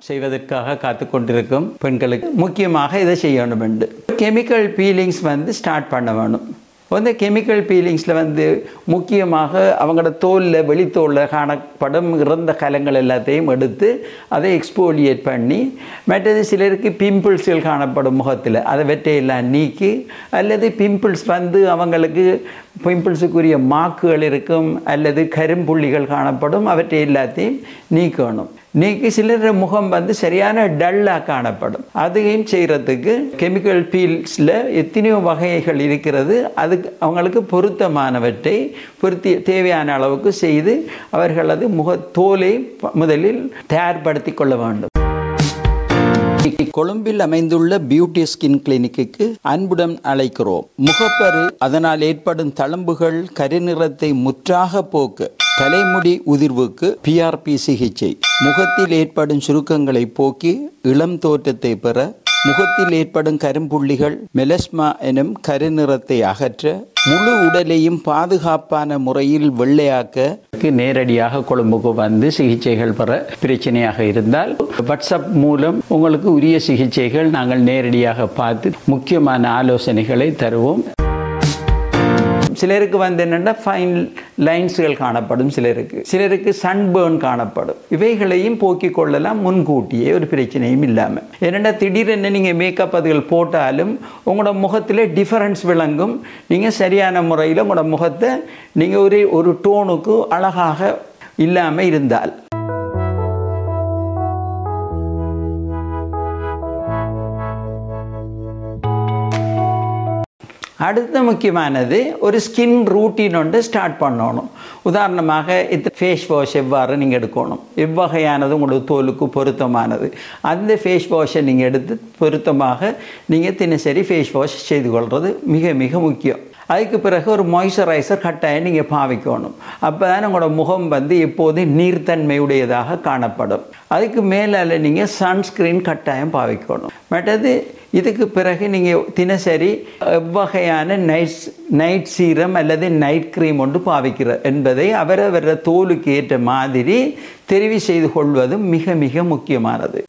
செய்வதற்காக காத்து கொண்டிருக்கும் பெண்களுக்கு முக்கியமாக இதை செய்யணும் என்று கெமிக்கல் பீலிங்ஸ் ஸ்டார்ட் பண்ண வேணும். கெமிக்கல் பீலிங்ஸில் முக்கியமாக அவங்களோட தோலில் வெளித்தோலில் காணப்படும் இறந்த கலங்கள் எல்லாத்தையும் எடுத்து அதை எக்ஸ்போலியேட் பண்ணி, மற்றது சிலருக்கு பிம்பிள்ஸ்கள் காணப்படும் முகத்தில் அதை வெட்டையெல்லாம் நீக்கி, அல்லது பிம்பிள்ஸ் அவங்களுக்கு பிம்பிள்ஸுக்குரிய மாக்குகள் இருக்கும் அல்லது கரும்புள்ளிகள் காணப்படும், அவற்றை எல்லாத்தையும் நீக்கணும். நீக்கி சிலர் முகம் சரியான டல்லாக காணப்படும். அதையும் செய்கிறதுக்கு கெமிக்கல் பீல்ஸில் எத்தனையோ வகைகள் இருக்கிறது. அதுக்கு அவங்களுக்கு பொருத்தமானவற்றை தேவையான அளவுக்கு செய்து அவர்களது தோலை முதலில் தயார்படுத்தி கொள்ள வேண்டும். கொழும்பில் அமைந்துள்ள பியூட்டி ஸ்கின் கிளினிக்கு அன்புடன் அழைக்கிறோம். முகப்பரு, அதனால் ஏற்படும் தழும்புகள், கருநிறத்தை முற்றாக போக்க, தலைமுடி உதிர்வுக்கு PRP சிகிச்சை, முகத்தில் ஏற்படும் சுருக்கங்களை போக்கி இளம் தோற்றத்தை பெற, முகத்தில் ஏற்படும் கரும்புள்ளிகள், மெலஸ்மா எனும் கருநிறத்தை அகற்ற, முழு உடலையும் பாதுகாப்பான முறையில் வெள்ளையாக்க நேரடியாக கொழும்புக்கு சிகிச்சைகள் பெற பிரச்சனையாக இருந்தால் வாட்ஸ்அப் மூலம் உங்களுக்கு உரிய சிகிச்சைகள் நாங்கள் நேரடியாக பார்த்து முக்கியமான ஆலோசனைகளை தருவோம். சிலருக்கு என்னென்னா ஃபைன் லைன்ஸ்கள் காணப்படும், சிலருக்கு சன்பேர்ன் காணப்படும். இவைகளையும் போக்கிக் கொள்ளலாம் முன்கூட்டியே, ஒரு பிரச்சனையும் இல்லாமல். ஏன்னா திடீரென நீங்கள் மேக்கப் அதுகள் போட்டாலும் உங்களோட முகத்தில் டிஃபரன்ஸ் விளங்கும். நீங்கள் சரியான முறையில் உங்களோட முகத்தை நீங்கள் ஒரு டோனுக்கு அழகாக இல்லாமல் இருந்தால். அடுத்த முக்கியமானது ஒரு ஸ்கின் ரூட்டீன் ஒன்று ஸ்டார்ட் பண்ணணும். உதாரணமாக ஃபேஸ் வாஷ் எவ்வாறு நீங்கள் எடுக்கணும், எவ்வகையானது உங்களுக்கு தோலுக்கு பொருத்தமானது, அந்த ஃபேஸ் வாஷை நீங்கள் எடுத்து பொருத்தமாக நீங்கள் தினசரி ஃபேஸ் வாஷ் செய்து கொள்வது மிக மிக முக்கியம். அதுக்கு பிறகு ஒரு மாய்ஸ்சரைசர் கட்டாயம் நீங்கள் பாவிக்கணும். அப்போ தான் உங்களோட முகம் எப்போதும் நீர்த்தன்மையுடையதாக காணப்படும். அதுக்கு மேலே நீங்கள் சன்ஸ்க்ரீன் கட்டாயம் பாவிக்கணும். மற்றது இதுக்கு பிறகு நீங்கள் தினசரி எவ்வகையான நைட் சீரம் அல்லது நைட் க்ரீம் ஒன்று பாவிக்கிற என்பதை அவரவர தோலுக்கு ஏற்ற மாதிரி தெரிவு செய்து கொள்வதும் மிக மிக முக்கியமானது.